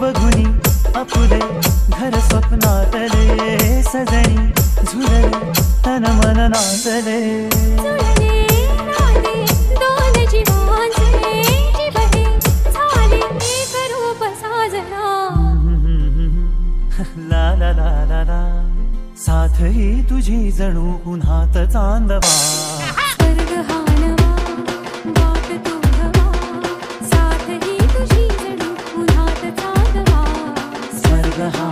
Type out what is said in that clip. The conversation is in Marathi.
बघुनी अपुले घर स्वप्नातले सजनी झुरले तन मन नाचले जुळले नाते दोन जीवांचे जीवने झाले एक रूप साजना ला ला ला ला ला साथ ही तुझी जणू उन्हात चांदवा स्वर्ग हा नवा वाट तुझवा साथ ही तुझी जणू उन्हात चांदवा स्वर्ग हा